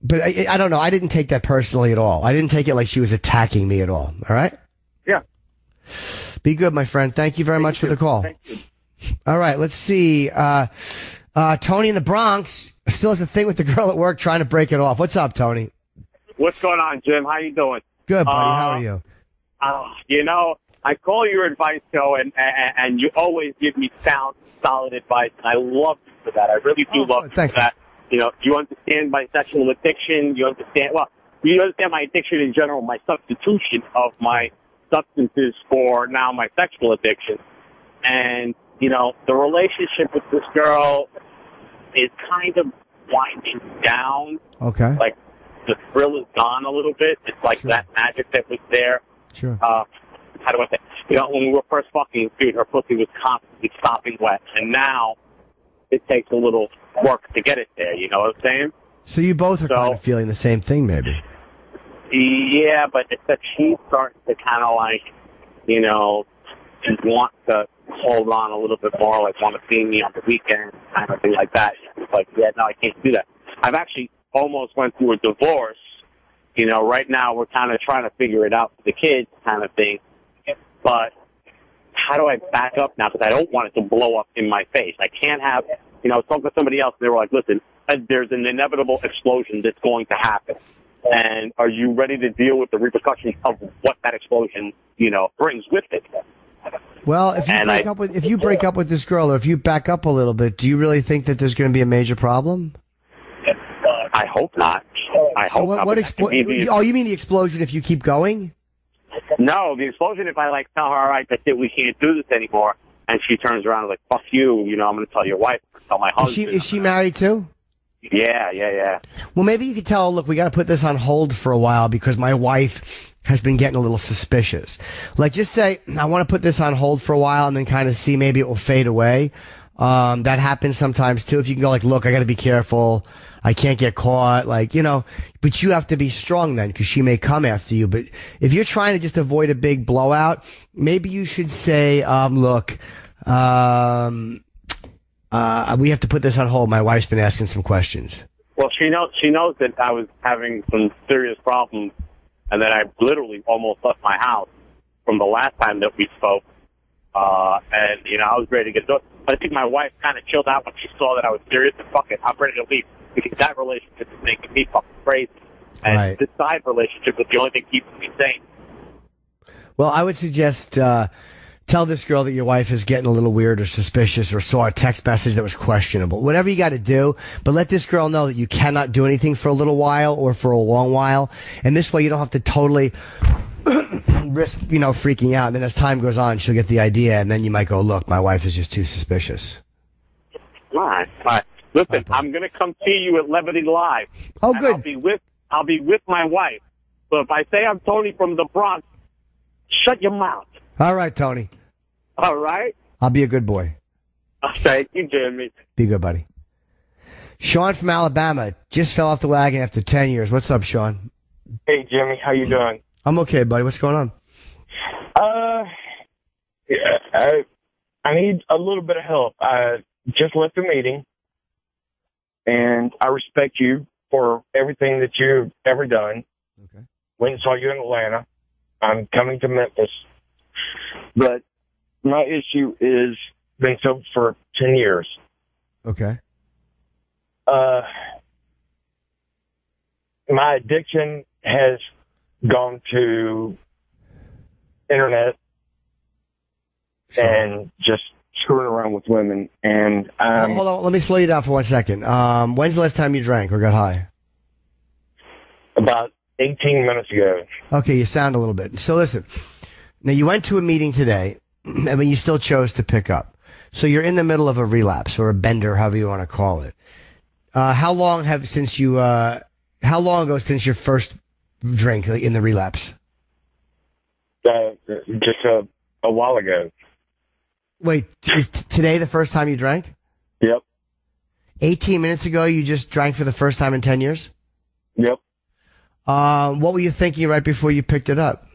But I don't know. I didn't take that personally at all. I didn't take it like she was attacking me at all. All right? Yeah. Be good, my friend. Thank you very much for the call. Thank you. All right. Let's see. Tony in the Bronx still has a thing with the girl at work trying to break it off. What's up, Tony? What's going on, Jim? How you doing? Good, buddy. How are you? I call your advice show, and you always give me sound, solid advice, and I love you for that. I really do love you for that. You understand my sexual addiction. You understand my addiction in general, my substitution of my substances for now my sexual addiction. And, the relationship with this girl is kind of winding down. Okay. Like, the thrill is gone a little bit. It's like that magic that was there. Sure. How do I say? When we were first fucking, dude, her pussy was constantly stopping wet. And now it takes a little work to get it there, you know what I'm saying? So you both are kind of feeling the same thing, maybe. Yeah, but it's that she's starting to kind of like, want to hold on a little bit more, like want to see me on the weekend, kind of thing like that. It's like, yeah, no, I can't do that. I've actually almost went through a divorce. Right now we're kind of trying to figure it out for the kids kind of thing. But how do I back up now? Because I don't want it to blow up in my face. I can't have, I was talking to somebody else, and they were like, listen, there's an inevitable explosion that's going to happen. And are you ready to deal with the repercussions of what that explosion, brings with it? Well, if you break up with this girl, or if you back up a little bit, do you really think that there's going to be a major problem? I hope not. I hope not. You mean the explosion if you keep going? No, the explosion if I tell her, all right, that's it, we can't do this anymore, and she turns around and like, fuck you, I'm going to tell your wife, tell my husband. Is she married too? Yeah. Well, maybe you could tell her, look, we got to put this on hold for a while because my wife has been getting a little suspicious. Like, just say, I want to put this on hold for a while and then kind of see maybe it will fade away. That happens sometimes too. If you can go like, look, I got to be careful. I can't get caught. But you have to be strong then because she may come after you. But if you're trying to just avoid a big blowout, maybe you should say, look, we have to put this on hold. My wife's been asking some questions. Well, she knows that I was having some serious problems and that I literally almost left my house from the last time that we spoke. And, I was ready to get done. But I think my wife kind of chilled out when she saw that I was serious and fuck it, I'm ready to leave. Because that relationship is making me fucking crazy. And this side relationship is the only thing keeping me sane. Well, I would suggest tell this girl that your wife is getting a little weird or suspicious or saw a text message that was questionable. Whatever you got to do, but let this girl know that you cannot do anything for a little while or for a long while. And this way you don't have to totally risk, freaking out. And then as time goes on, she'll get the idea. And then you might go, look, my wife is just too suspicious. All right. Listen, I'm going to come see you at Levity Live. Oh, good. I'll be with my wife. So if I say I'm Tony from the Bronx, shut your mouth. All right, Tony. All right? I'll be a good boy. Thank you, Jimmy. Be good, buddy. Sean from Alabama just fell off the wagon after 10 years. What's up, Sean? Hey, Jimmy. How you doing? I'm okay, buddy. What's going on? I need a little bit of help. I just left the meeting, and I respect you for everything that you've ever done. Okay. Went and saw you in Atlanta. I'm coming to Memphis. But my issue is been sober for 10 years. Okay. My addiction has gone to internet and just screwing around with women. And hold on, let me slow you down for 1 second. When's the last time you drank or got high? About 18 minutes ago. Okay, you sound a little bit. So listen, now you went to a meeting today, and you still chose to pick up. So you're in the middle of a relapse or a bender, however you want to call it. How long ago since your first drink in the relapse? Just a while ago. Wait, is today the first time you drank? Yep. 18 minutes ago, you just drank for the first time in 10 years? Yep. What were you thinking right before you picked it up?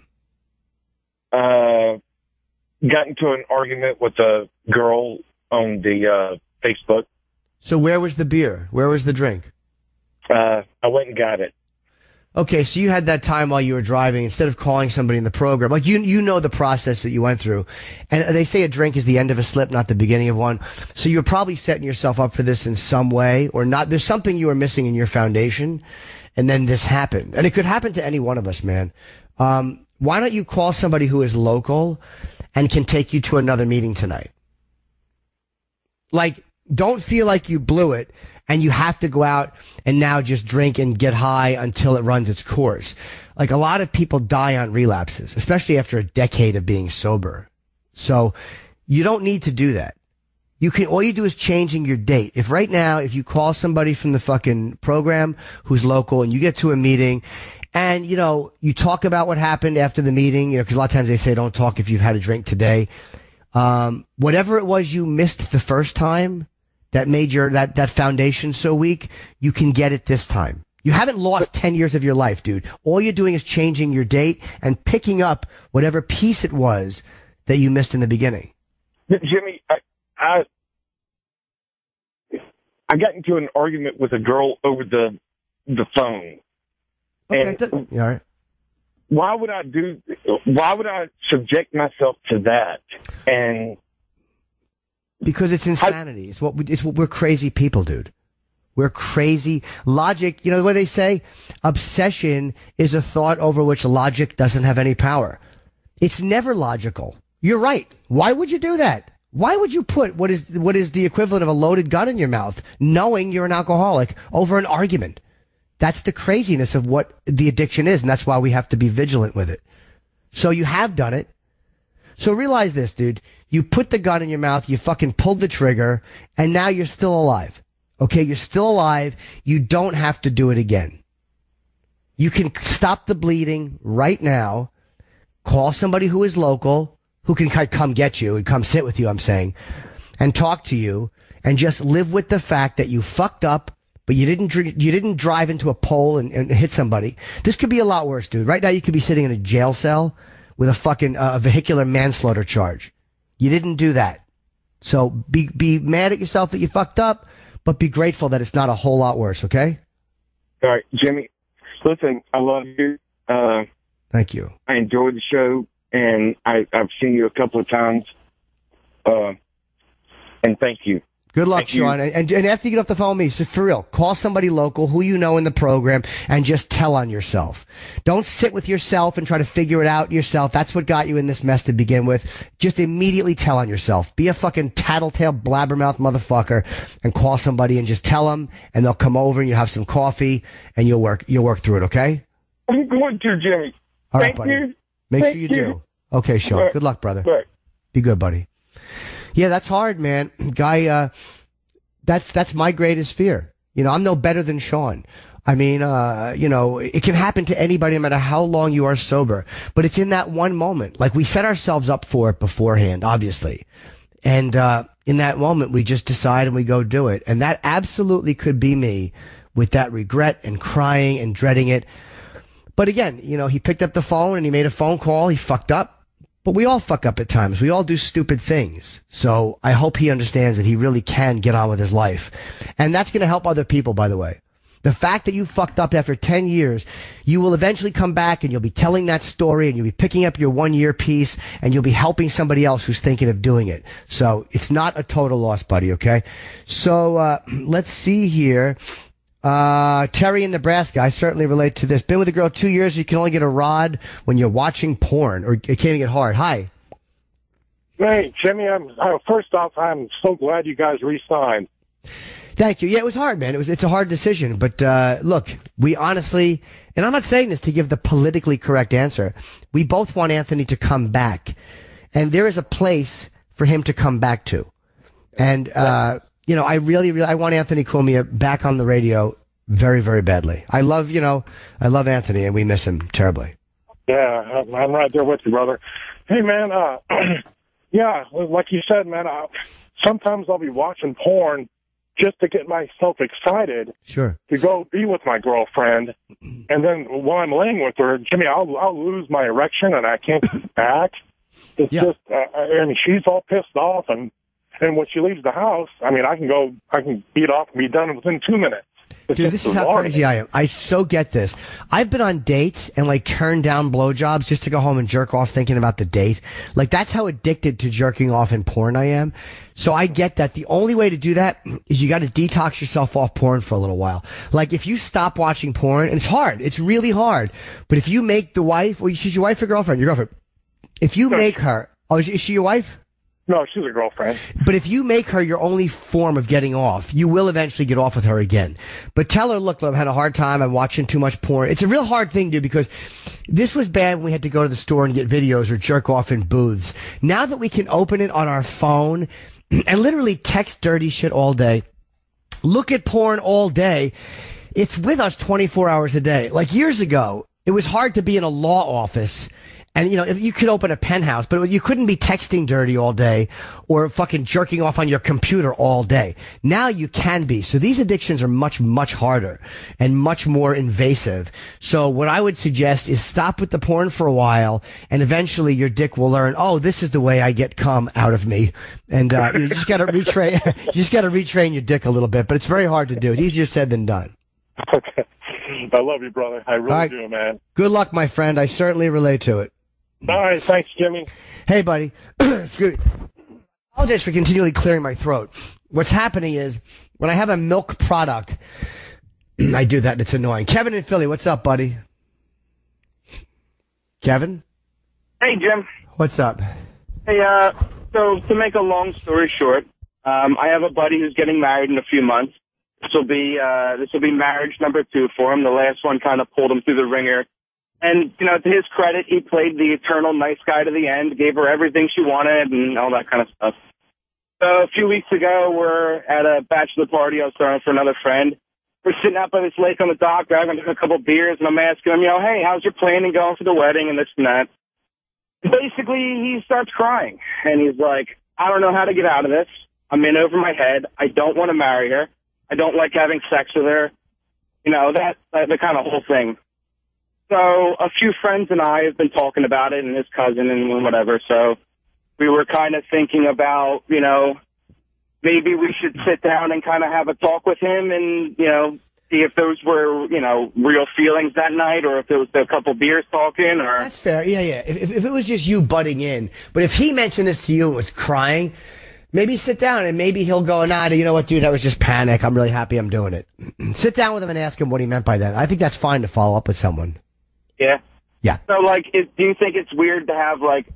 Got into an argument with a girl on the Facebook. So where was the beer? Where was the drink? I went and got it. Okay, so you had that time while you were driving, instead of calling somebody in the program, like you know the process that you went through. And they say a drink is the end of a slip, not the beginning of one. So you're probably setting yourself up for this in some way or not. There's something you were missing in your foundation. And then this happened. And it could happen to any one of us, man. Why don't you call somebody who is local and can take you to another meeting tonight? Like, don't feel like you blew it and you have to go out and now just drink and get high until it runs its course. Like, a lot of people die on relapses, especially after a decade of being sober. So you don't need to do that. All you do is changing your date. If right now, if you call somebody from the fucking program who's local and you get to a meeting and, you talk about what happened after the meeting, because a lot of times they say don't talk if you've had a drink today. Whatever it was you missed the first time that made that foundation so weak, you can get it this time. You haven't lost 10 years of your life, dude. All you're doing is changing your date and picking up whatever piece it was that you missed in the beginning. Jimmy, I got into an argument with a girl over the phone. Okay, all right. Why would I subject myself to that? And because it's insanity. It's what we're crazy people, dude. We're crazy. Logic, you know what they say? Obsession is a thought over which logic doesn't have any power. It's never logical. You're right. Why would you do that? Why would you put what is the equivalent of a loaded gun in your mouth, knowing you're an alcoholic, over an argument? That's the craziness of what the addiction is, and that's why we have to be vigilant with it. So you have done it. So realize this, dude. You put the gun in your mouth, you fucking pulled the trigger, and now you're still alive. Okay, you're still alive. You don't have to do it again. You can stop the bleeding right now. Call somebody who is local, who can come get you and come sit with you, I'm saying, and talk to you, and just live with the fact that you fucked up, but you didn't drive into a pole and hit somebody. This could be a lot worse, dude. Right now you could be sitting in a jail cell with a fucking vehicular manslaughter charge. You didn't do that. So be mad at yourself that you fucked up, but be grateful that it's not a whole lot worse, okay? All right, Jimmy, listen, I love you. Thank you. I enjoy the show, and I've seen you a couple of times. And thank you. Good luck, Sean. And after you get off the phone with me, so for real, call somebody local who you know in the program and just tell on yourself. Don't sit with yourself and try to figure it out yourself. That's what got you in this mess to begin with. Just immediately tell on yourself. Be a fucking tattletale blabbermouth motherfucker and call somebody and just tell them, and they'll come over and you have some coffee and you'll work through it, okay? I'm going to, Jimmy. All right, Thank buddy. you. Make Thank sure you you. do. Okay, Sean. Right. Good luck, brother. Right. Be good, buddy. Yeah, that's hard, man. Guy, that's my greatest fear. You know, I'm no better than Sean. I mean, you know, it can happen to anybody no matter how long you are sober. But it's in that one moment. Like, we set ourselves up for it beforehand, obviously. And in that moment, we just decide and we go do it. And that absolutely could be me with that regret and crying and dreading it. But again, you know, he picked up the phone and he made a phone call. He fucked up. But we all fuck up at times. We all do stupid things. So I hope he understands that he really can get on with his life. And that's going to help other people, by the way. The fact that you fucked up after 10 years, you will eventually come back and you'll be telling that story and you'll be picking up your 1 year piece and you'll be helping somebody else who's thinking of doing it. So it's not a total loss, buddy, okay? So let's see here. Terry in Nebraska, I certainly relate to this. Been with a girl 2 years, you can only get a rod when you're watching porn, or it can't even get hard. Hi. Hey, Jimmy, first off, I'm so glad you guys re-signed. Thank you. Yeah, it was hard, man. It's a hard decision, but look, we honestly, and I'm not saying this to give the politically correct answer, we both want Anthony to come back, and there is a place for him to come back to. And you know, I want Anthony Cumia back on the radio very, very badly. I love Anthony, and we miss him terribly. Yeah, I'm right there with you, brother. Hey, man, yeah, like you said, man, sometimes I'll be watching porn just to get myself excited. Sure. To go be with my girlfriend, and then while I'm laying with her, Jimmy, I'll lose my erection and I can't get back. It's just, I mean, she's all pissed off, and when she leaves the house, I mean, I can beat off and be done within 2 minutes. Dude, this is how crazy I am. I so get this. I've been on dates and like turned down blowjobs just to go home and jerk off thinking about the date. Like, that's how addicted to jerking off in porn I am. So I get that. The only way to do that is you got to detox yourself off porn for a little while. Like, if you stop watching porn, and it's hard, it's really hard. But if you make the wife, well, she's your wife or girlfriend? Your girlfriend. If you make her, is she your wife? No, she's a girlfriend. But if you make her your only form of getting off, you will eventually get off with her again. But tell her, look, I've had a hard time. I'm watching too much porn. It's a real hard thing, dude, because this was bad when we had to go to the store and get videos or jerk off in booths. Now that we can open it on our phone and literally text dirty shit all day, look at porn all day, it's with us 24 hours a day. Like, years ago, it was hard to be in a law office. And, you know, if you could open a penthouse, but you couldn't be texting dirty all day or fucking jerking off on your computer all day. Now you can be. So these addictions are much, much harder and much more invasive. So what I would suggest is stop with the porn for a while, and eventually your dick will learn, oh, this is the way I get cum out of me. And you just got to retrain. You just got to retrain your dick a little bit, but it's very hard to do. It's easier said than done. Okay. I love you, brother. I really do, man. Good luck, my friend. I certainly relate to it. All right, thanks, Jimmy. Hey, buddy. Excuse me. I apologize for continually clearing my throat. What's happening is, when I have a milk product, I do that and it's annoying. Kevin in Philly, what's up, buddy? Kevin? Hey, Jim. What's up? Hey, so to make a long story short, I have a buddy who's getting married in a few months. This will be marriage number 2 for him. The last one kind of pulled him through the ringer. And, you know, to his credit, he played the eternal nice guy to the end, gave her everything she wanted and all that kind of stuff. So a few weeks ago, we're at a bachelor party I was throwing for another friend. We're sitting out by this lake on the dock, grabbing a couple beers, and I'm asking him, you know, hey, how's your planning going for the wedding and this and that? Basically, he starts crying, and he's like, I don't know how to get out of this. I'm in over my head. I don't want to marry her. I don't like having sex with her. You know, the kind of whole thing. So a few friends and I have been talking about it, and his cousin and whatever. So we were kind of thinking about, you know, maybe we should sit down and kind of have a talk with him and, you know, see if those were, you know, real feelings that night, or if it was a couple beers talking, or... That's fair. Yeah. If it was just you butting in. But if he mentioned this to you and was crying, Maybe sit down and maybe he'll go, nah, you know what, dude, that was just panic. I'm really happy I'm doing it. Sit down with him and ask him what he meant by that. I think that's fine to follow up with someone. Yeah. Yeah. So, like, do you think it's weird to have, like,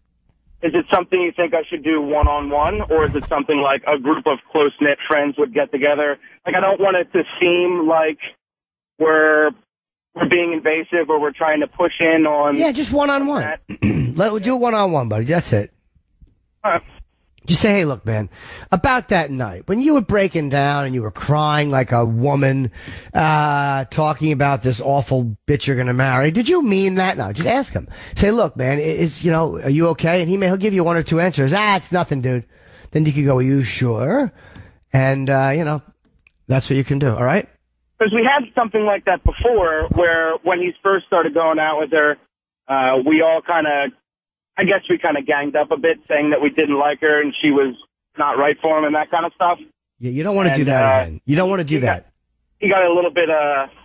is it something you think I should do one-on-one, or is it something like a group of close-knit friends would get together? Like, I don't want it to seem like we're being invasive or we're trying to push in on... Yeah, just one-on-one. We'll do it one-on-one, buddy. That's it. All right. Just say, hey, look, man, about that night, when you were breaking down and you were crying like a woman, talking about this awful bitch you're going to marry, did you mean that? No, just ask him. Say, look, man, are you okay? And he'll give you one or two answers. It's nothing, dude. Then you can go, are you sure? And, that's what you can do, all right? Because we had something like that before where when he first started going out with her, we all I guess we kind of ganged up a bit, saying that we didn't like her and she was not right for him and that kind of stuff. Yeah, you don't want to do that again. You don't want to do that. He got a little bit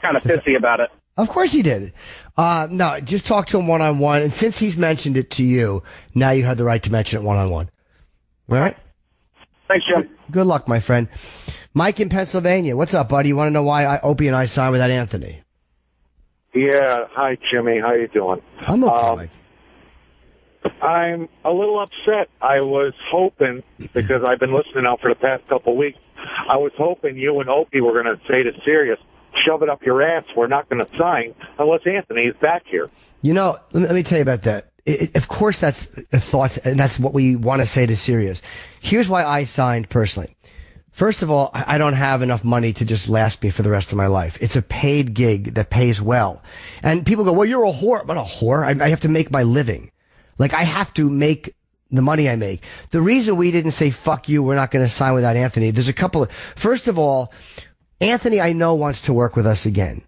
kind of pissy about it. Of course he did. No, just talk to him one-on-one. And since he's mentioned it to you, now you have the right to mention it one-on-one. All right? Thanks, Jim. Good luck, my friend. Mike in Pennsylvania. What's up, buddy? You want to know why Opie and I signed without Anthony? Yeah. Hi, Jimmy. How you doing? I'm okay, Mike. I'm a little upset. I was hoping, because I've been listening now for the past couple of weeks, I was hoping you and Opie were going to say to Sirius, shove it up your ass, we're not going to sign unless Anthony is back here. You know, let me tell you about that. Of course that's a thought, and that's what we want to say to Sirius. Here's why I signed personally. First of all, I don't have enough money to just last me for the rest of my life. It's a paid gig that pays well. And people go, well, you're a whore. I'm not a whore. I have to make my living. Like, I have to make the money I make. The reason we didn't say, fuck you, we're not going to sign without Anthony, there's a couple of... First of all, Anthony, I know, wants to work with us again.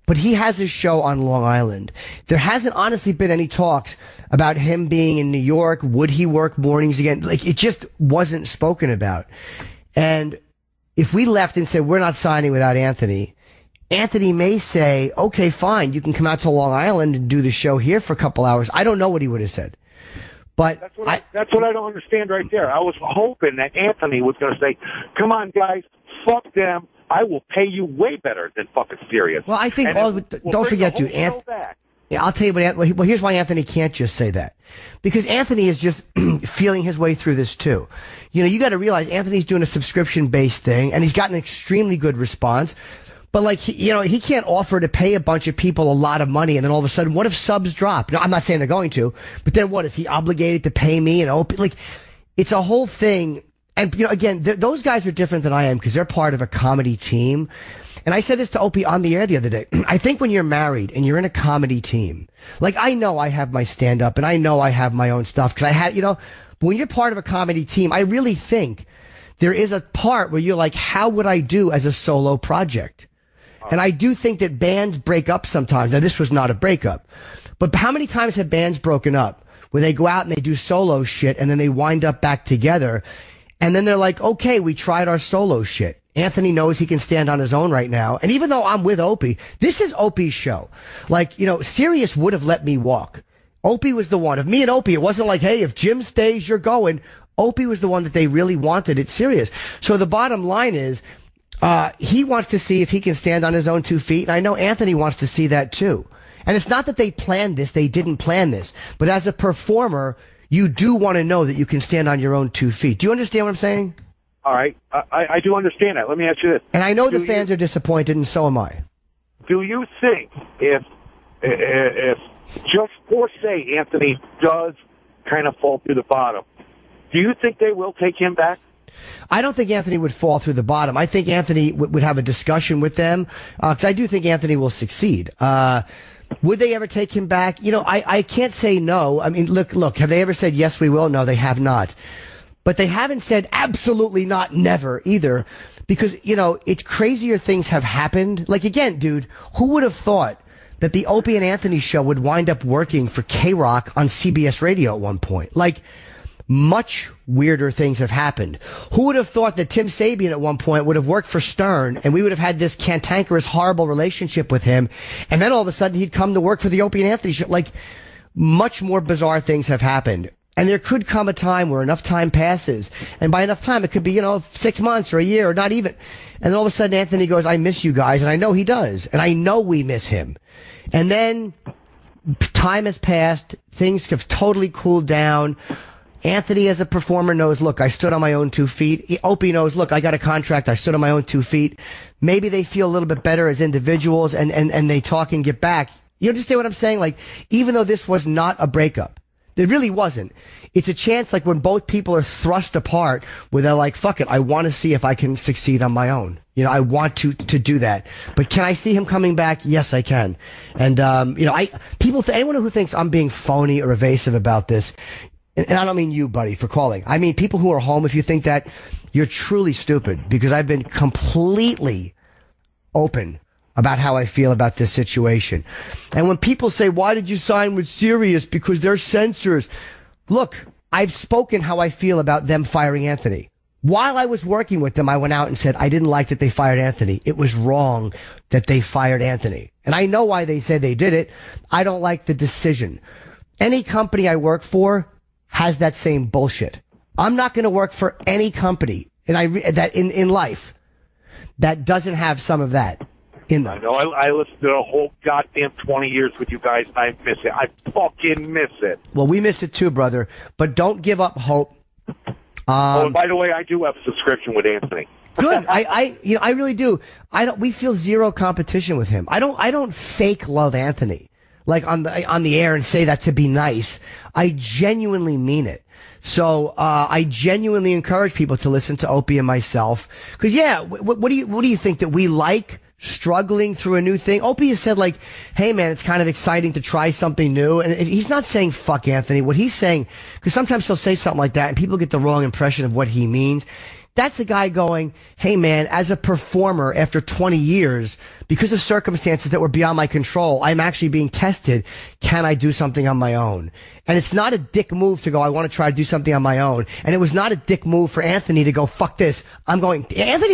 But he has his show on Long Island. There hasn't honestly been any talks about him being in New York. Would he work mornings again? Like, it just wasn't spoken about. And if we left and said, we're not signing without Anthony, Anthony may say, okay, fine, you can come out to Long Island and do the show here for a couple hours. I don't know what he would have said. But that's what I don't understand right there. I was hoping that Anthony was going to say, come on, guys, fuck them. I will pay you way better than fucking Sirius. Well, I think, don't forget, dude, I'll tell you well, here's why Anthony can't just say that. Because Anthony is just feeling his way through this too. You got to realize Anthony's doing a subscription-based thing, and he's gotten an extremely good response. But like, he can't offer to pay a bunch of people a lot of money, and then all of a sudden, what if subs drop? No, I'm not saying they're going to, but then what? Is he obligated to pay me and Opie? Like, it's a whole thing. And, again, those guys are different than I am because they're part of a comedy team. And I said this to Opie on the air the other day. I think when you're married and you're in a comedy team, like, I know I have my stand-up and I know I have my own stuff because I had, but when you're part of a comedy team, I really think there is a part where you're like, how would I do as a solo project? And I do think that bands break up sometimes. Now, this was not a breakup. But how many times have bands broken up where they go out and they do solo shit and then they wind up back together? And then they're like, okay, we tried our solo shit. Anthony knows he can stand on his own right now. And even though I'm with Opie, this is Opie's show. Like, Sirius would have let me walk. Opie was the one. Of me and Opie, it wasn't like, hey, if Jim stays, you're going. Opie was the one that they really wanted at Sirius. So the bottom line is, he wants to see if he can stand on his own 2 feet. And I know Anthony wants to see that too. And it's not that they planned this. They didn't plan this. But as a performer, you do want to know that you can stand on your own 2 feet. Do you understand what I'm saying? All right. I do understand that. Let me ask you this. And I know the fans are disappointed, and so am I. Do you think if just for say Anthony does kind of fall through the bottom, do you think they will take him back? I don't think Anthony would fall through the bottom. I think Anthony would have a discussion with them, because I do think Anthony will succeed. Would they ever take him back? I can't say no. I mean, look, have they ever said, yes, we will? No, they have not. But they haven't said absolutely not, never either, because, it's crazier things have happened. Like, again, dude, who would have thought that the Opie and Anthony show would wind up working for K-Rock on CBS radio at one point? Like, much weirder things have happened. Who would have thought that Tim Sabean at one point would have worked for Stern and we would have had this cantankerous, horrible relationship with him, and then all of a sudden he'd come to work for the Opie and Anthony show? Like, much more bizarre things have happened. And there could come a time where enough time passes. And by enough time, it could be, 6 months or a year or not even. And then all of a sudden, Anthony goes, I miss you guys. And I know he does. And I know we miss him. And then time has passed. Things have totally cooled down. Anthony, as a performer, knows, look, I stood on my own 2 feet. Opie knows, look, I got a contract. I stood on my own 2 feet. Maybe they feel a little bit better as individuals and they talk and get back. You understand what I'm saying? Like, even though this was not a breakup, it really wasn't. It's a chance, like, when both people are thrust apart, where they're like, fuck it, I want to see if I can succeed on my own. I want to do that. But can I see him coming back? Yes, I can. And, anyone who thinks I'm being phony or evasive about this, and I don't mean you, buddy, for calling. I mean people who are home, if you think that, you're truly stupid, because I've been completely open about how I feel about this situation. And when people say, why did you sign with Sirius? Because they're censors. Look, I've spoken how I feel about them firing Anthony. While I was working with them, I went out and said, I didn't like that they fired Anthony. It was wrong that they fired Anthony. And I know why they said they did it. I don't like the decision. Any company I work for has that same bullshit. I'm not going to work for any company in life that doesn't have some of that in them. I know. I listened to the whole goddamn 20 years with you guys, and I miss it. I fucking miss it. Well, we miss it too, brother. But don't give up hope. And by the way, I do have a subscription with Anthony. Good. I really do. We feel zero competition with him. I don't fake love Anthony, like on the air, and say that to be nice. I genuinely mean it. So, I genuinely encourage people to listen to Opie and myself. Cause what do you think, that we like struggling through a new thing? Opie has said, like, hey man, it's kind of exciting to try something new. And he's not saying fuck Anthony. What he's saying, because sometimes he'll say something like that and people get the wrong impression of what he means. That's a guy going, hey man, as a performer after 20 years, because of circumstances that were beyond my control, I'm actually being tested. Can I do something on my own? And it's not a dick move to go, I want to try to do something on my own. And it was not a dick move for Anthony to go, fuck this. Anthony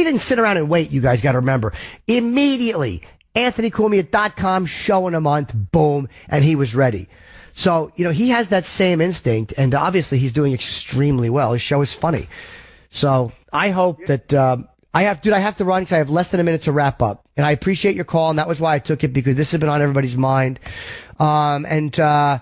didn't sit around and wait, you guys got to remember. Immediately, AnthonyCumia.com, show in a month, boom, and he was ready. So, he has that same instinct, and obviously he's doing extremely well. His show is funny. So I hope that, I have to run because I have less than a minute to wrap up. And I appreciate your call, and that was why I took it, because this has been on everybody's mind. To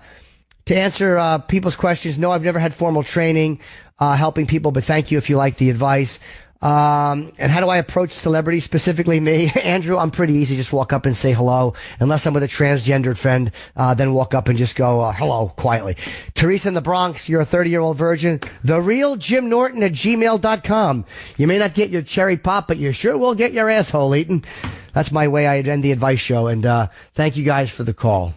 answer people's questions, no, I've never had formal training helping people, but thank you if you like the advice. And how do I approach celebrities, specifically me? Andrew, I'm pretty easy. Just walk up and say hello. Unless I'm with a transgendered friend, then walk up and just go, hello, quietly. Teresa in the Bronx, you're a 30-year-old virgin. The real Jim Norton at gmail.com. You may not get your cherry pop, but you sure will get your asshole eaten. That's my way I end the advice show. And thank you guys for the call.